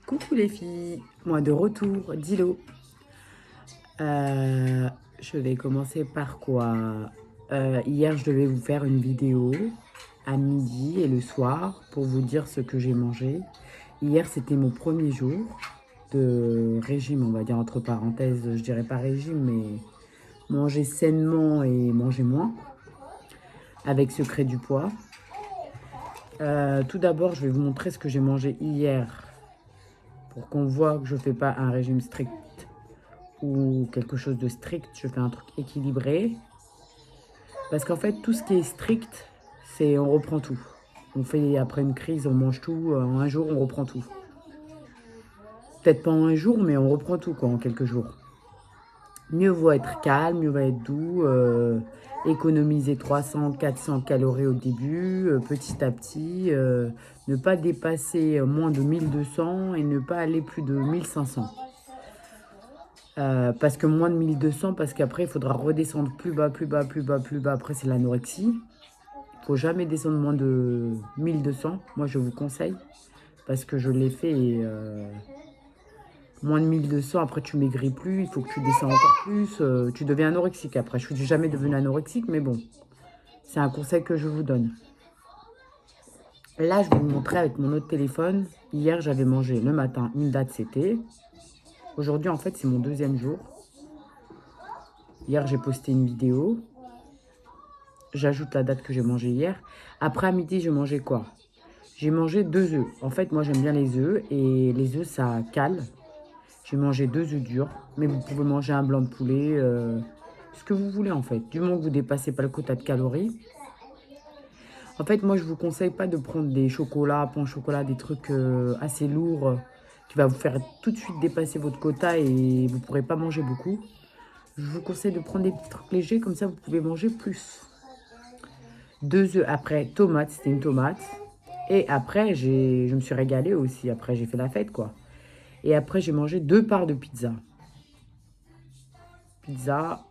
Coucou les filles, moi de retour, Dilo. Je vais commencer par quoi? Hier, je devais vous faire une vidéo à midi et le soir pour vous dire ce que j'ai mangé. Hier, c'était mon premier jour de régime, on va dire entre parenthèses, je dirais pas régime, mais manger sainement et manger moins, avec Secret du poids. Tout d'abord, je vais vous montrer ce que j'ai mangé hier pour qu'on voit que je ne fais pas un régime strict ou quelque chose de strict, je fais un truc équilibré. Parce qu'en fait, tout ce qui est strict, c'est on reprend tout. On fait après une crise, on mange tout. En un jour, on reprend tout. Peut-être pas en un jour, mais on reprend tout quoi, en quelques jours. Mieux vaut être calme, mieux vaut être doux. Économiser 300, 400 calories au début, petit à petit. Ne pas dépasser moins de 1200 et ne pas aller plus de 1500. Parce que moins de 1200, parce qu'après, il faudra redescendre plus bas, plus bas, plus bas, plus bas. Après, c'est l'anorexie. Il ne faut jamais descendre moins de 1200. Moi, je vous conseille. Parce que je l'ai fait et moins de 1200, après, tu maigris plus. Il faut que tu descends encore plus. Tu deviens anorexique après. Je ne suis jamais devenue anorexique, mais bon. C'est un conseil que je vous donne. Là, je vais vous montrer avec mon autre téléphone. Hier, j'avais mangé le matin. Une date, c'était. Aujourd'hui, en fait, c'est mon deuxième jour. Hier, j'ai posté une vidéo. J'ajoute la date que j'ai mangé hier. Après, à midi, j'ai mangé quoi? J'ai mangé 2 œufs. En fait, moi, j'aime bien les œufs. Et les œufs, ça cale. J'ai mangé 2 œufs durs. Mais vous pouvez manger un blanc de poulet. Ce que vous voulez, en fait. Du moment que vous ne dépassez pas le quota de calories. En fait, moi, je ne vous conseille pas de prendre des chocolats, pain au chocolat, des trucs assez lourds qui va vous faire tout de suite dépasser votre quota et vous ne pourrez pas manger beaucoup. Je vous conseille de prendre des petits trucs légers. Comme ça, vous pouvez manger plus. 2 œufs après, tomate, c'était une tomate. Et après, je me suis régalée aussi. Après, j'ai fait la fête, quoi. Et après, j'ai mangé 2 parts de pizza. Pizza,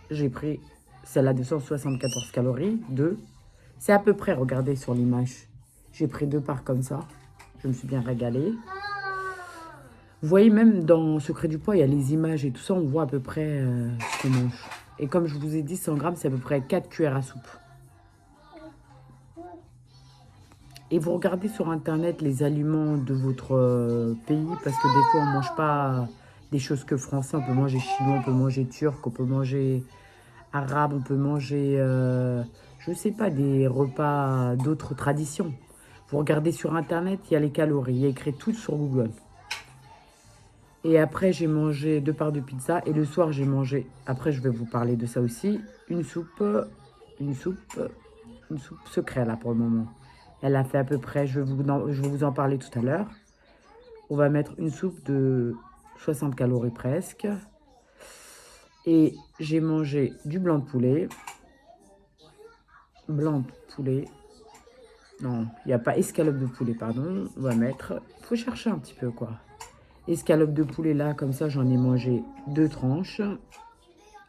j'ai pris celle-là de 174 calories, 2. C'est à peu près, regardez sur l'image. J'ai pris 2 parts comme ça. Je me suis bien régalée. Vous voyez, même dans Secret du poids, il y a les images et tout ça. On voit à peu près ce qu'on mange. Et comme je vous ai dit, 100 grammes, c'est à peu près 4 cuillères à soupe. Et vous regardez sur Internet les aliments de votre pays, parce que des fois, on ne mange pas des choses que français. On peut manger chinois, on peut manger turc, on peut manger arabe, on peut manger, je ne sais pas, des repas d'autres traditions. Vous regardez sur Internet, il y a les calories. Il y a écrit tout sur Google. Et après, j'ai mangé 2 parts de pizza. Et le soir, j'ai mangé, après, je vais vous parler de ça aussi, une soupe, une soupe, une soupe secrète là pour le moment. Elle a fait à peu près, je vais vous en parler tout à l'heure. On va mettre une soupe de 60 calories presque. Et j'ai mangé du blanc de poulet. Blanc de poulet. Non, il n'y a pas escalope de poulet, pardon. On va mettre, il faut chercher un petit peu quoi. Escalope de poulet là, comme ça, j'en ai mangé 2 tranches.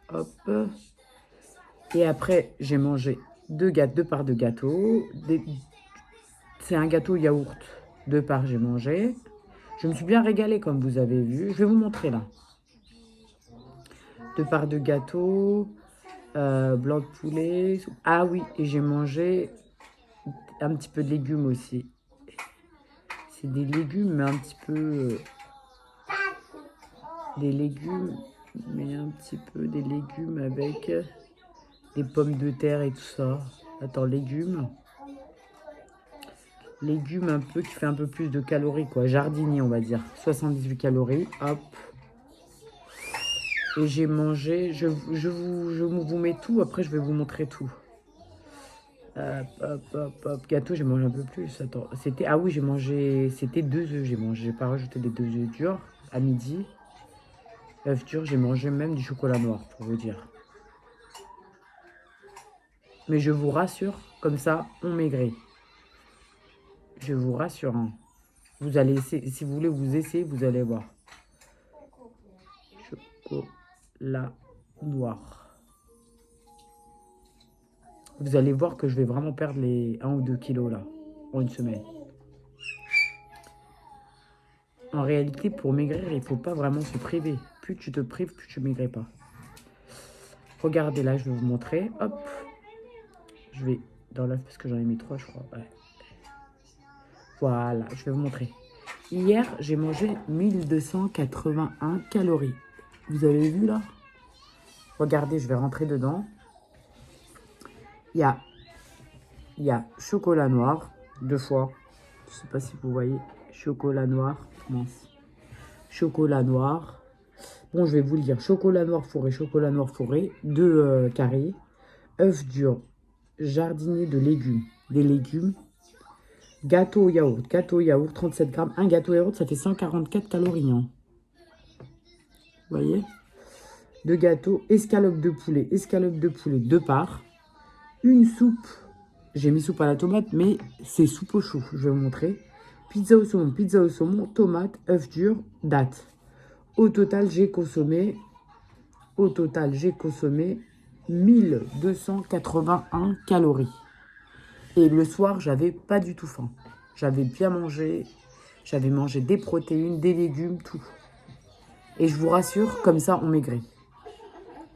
Hop. Et après, j'ai mangé 2 parts de gâteau. C'est un gâteau yaourt. 2 parts, j'ai mangé. Je me suis bien régalée, comme vous avez vu. Je vais vous montrer là. 2 parts de gâteau, blanc de poulet. Ah oui, et j'ai mangé un petit peu de légumes aussi. C'est des légumes, mais un petit peu... des légumes, mais un petit peu des légumes avec des pommes de terre et tout ça. Attends, légumes. Légumes un peu qui fait un peu plus de calories, quoi. Jardinier, on va dire. 78 calories, hop. Et j'ai mangé, je vous mets tout, après je vais vous montrer tout. Hop, hop, hop, hop. Gâteau, j'ai mangé un peu plus. Attends, c'était, ah oui, j'ai mangé, c'était 2 œufs, j'ai mangé. J'ai pas rajouté des 2 œufs durs à midi. Œufs durs, j'ai mangé même du chocolat noir, pour vous dire. Mais je vous rassure, comme ça, on maigrit. Je vous rassure, hein. Vous allez essayer, si vous voulez vous essayer, vous allez voir. Chocolat noir. Vous allez voir que je vais vraiment perdre les 1 ou 2 kilos là, en une semaine. En réalité, pour maigrir, il ne faut pas vraiment se priver. Plus tu te prives, plus tu ne maigris pas. Regardez, là, je vais vous montrer. Hop. Je vais dans l'œuf parce que j'en ai mis 3, je crois. Ouais. Voilà, je vais vous montrer. Hier, j'ai mangé 1281 calories. Vous avez vu, là? Regardez, je vais rentrer dedans. Il y a chocolat noir, 2 fois. Je ne sais pas si vous voyez. Chocolat noir, mince. Chocolat noir. Bon, je vais vous le dire. Chocolat noir fourré, 2 carrés. Œufs durs, jardinier de légumes. Des légumes. Gâteau au yaourt, 37 grammes. Un gâteau au yaourt, ça fait 144 calories. Hein. Vous voyez? 2 gâteaux, escalope de poulet, 2 parts. Une soupe. J'ai mis soupe à la tomate, mais c'est soupe au chou. Je vais vous montrer. Pizza au saumon, tomate, œufs durs, dattes. Au total, j'ai consommé 1281 calories. Et le soir, j'avais pas du tout faim. J'avais bien mangé. J'avais mangé des protéines, des légumes, tout. Et je vous rassure, comme ça, on maigrit.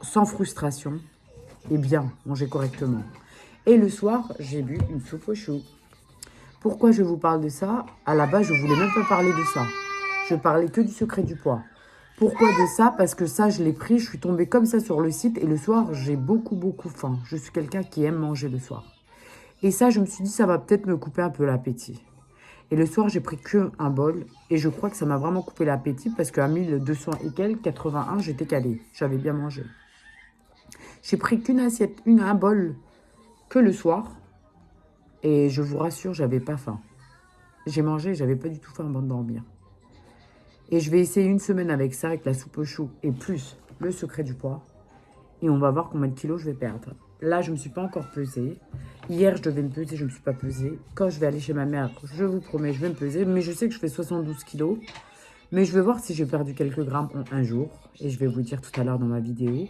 Sans frustration. Et bien, manger correctement. Et le soir, j'ai bu une soupe au chou. Pourquoi je vous parle de ça? À la base, je ne voulais même pas parler de ça. Je parlais que du secret du poids. Pourquoi de ça? Parce que ça, je l'ai pris, je suis tombée comme ça sur le site. Et le soir, j'ai beaucoup faim. Je suis quelqu'un qui aime manger le soir. Et ça, je me suis dit, ça va peut-être me couper un peu l'appétit. Et le soir, j'ai pris qu'un bol. Et je crois que ça m'a vraiment coupé l'appétit parce qu'à 1200 et quelques, 81, j'étais calée. J'avais bien mangé. J'ai pris qu'une assiette, un bol que le soir. Et je vous rassure, j'avais pas faim. J'ai mangé, j'avais pas du tout faim avant de dormir. Et je vais essayer une semaine avec ça, avec la soupe au chou et plus le secret du poids. Et on va voir combien de kilos je vais perdre. Là, je ne me suis pas encore pesée. Hier, je devais me peser, je ne me suis pas pesée. Quand je vais aller chez ma mère, je vous promets, je vais me peser. Mais je sais que je fais 72 kilos. Mais je vais voir si j'ai perdu quelques grammes en un jour. Et je vais vous dire tout à l'heure dans ma vidéo.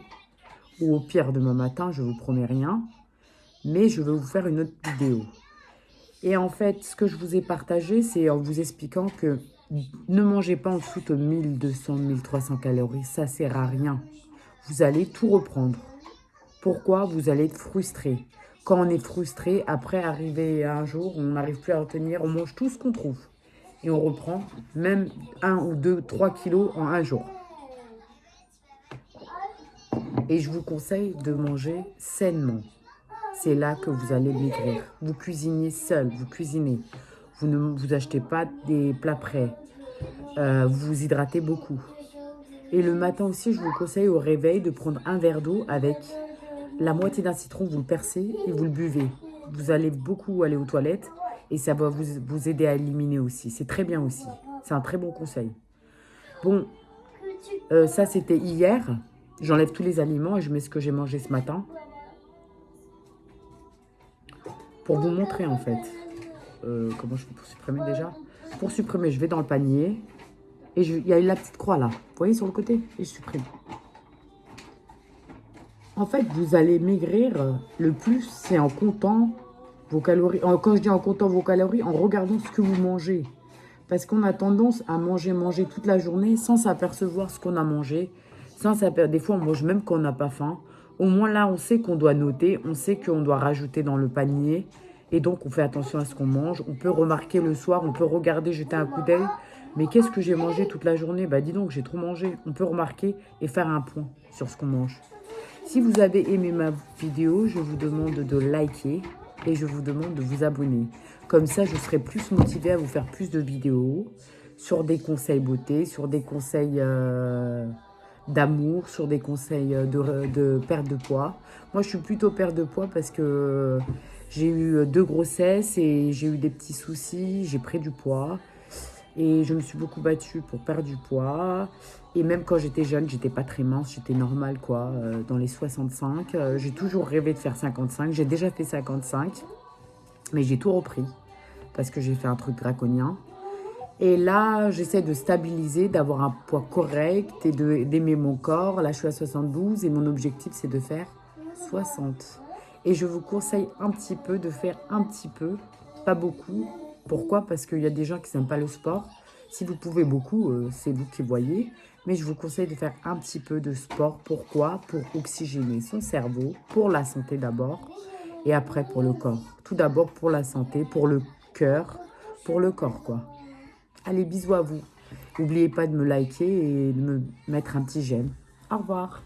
Ou au pire, demain matin, je ne vous promets rien. Mais je vais vous faire une autre vidéo. Et en fait, ce que je vous ai partagé, c'est en vous expliquant que ne mangez pas en dessous de 1200, 1300 calories. Ça ne sert à rien. Vous allez tout reprendre. Pourquoi? Vous allez être frustré. Quand on est frustré, après arriver un jour, on n'arrive plus à retenir, on mange tout ce qu'on trouve. Et on reprend même 1 ou 2, 3 kilos en un jour. Et je vous conseille de manger sainement. C'est là que vous allez maigrir. Vous cuisinez seul, vous cuisinez. Vous ne vous achetez pas des plats prêts. Vous vous hydratez beaucoup. Et le matin aussi, je vous conseille au réveil de prendre un verre d'eau avec la moitié d'un citron, vous le percez et vous le buvez. Vous allez beaucoup aller aux toilettes et ça va vous aider à éliminer aussi. C'est très bien aussi. C'est un très bon conseil. Bon, ça c'était hier. J'enlève tous les aliments et je mets ce que j'ai mangé ce matin. Pour vous montrer en fait. Comment je fais pour supprimer déjà? Pour supprimer, je vais dans le panier. Et il y a la petite croix là. Vous voyez sur le côté? Et je supprime. En fait, vous allez maigrir le plus, c'est en comptant vos calories. Quand je dis en comptant vos calories, en regardant ce que vous mangez. Parce qu'on a tendance à manger toute la journée sans s'apercevoir ce qu'on a mangé. Des fois, on mange même quand on n'a pas faim. Au moins là, on sait qu'on doit noter, on sait qu'on doit rajouter dans le panier. Et donc, on fait attention à ce qu'on mange. On peut remarquer le soir, on peut regarder, jeter un coup d'œil. Mais qu'est-ce que j'ai mangé toute la journée? Bah dis donc, j'ai trop mangé. On peut remarquer et faire un point sur ce qu'on mange. Si vous avez aimé ma vidéo, je vous demande de liker et je vous demande de vous abonner. Comme ça, je serai plus motivée à vous faire plus de vidéos sur des conseils beauté, sur des conseils d'amour, sur des conseils de perte de poids. Moi, je suis plutôt perte de poids parce que j'ai eu 2 grossesses et j'ai eu des petits soucis, j'ai pris du poids. Et je me suis beaucoup battue pour perdre du poids. Et même quand j'étais jeune, j'étais pas très mince, j'étais normale quoi, dans les 65. J'ai toujours rêvé de faire 55, j'ai déjà fait 55. Mais j'ai tout repris parce que j'ai fait un truc draconien. Et là, j'essaie de stabiliser, d'avoir un poids correct et d'aimer mon corps. Là, je suis à 72 et mon objectif, c'est de faire 60. Et je vous conseille un petit peu de faire un petit peu, pas beaucoup. Pourquoi? Parce qu'il y a des gens qui n'aiment pas le sport. Si vous pouvez beaucoup, c'est vous qui voyez. Mais je vous conseille de faire un petit peu de sport. Pourquoi? Pour oxygéner son cerveau, pour la santé d'abord, et après pour le corps. Tout d'abord pour la santé, pour le cœur, pour le corps, quoi. Allez, bisous à vous. N'oubliez pas de me liker et de me mettre un petit j'aime. Au revoir.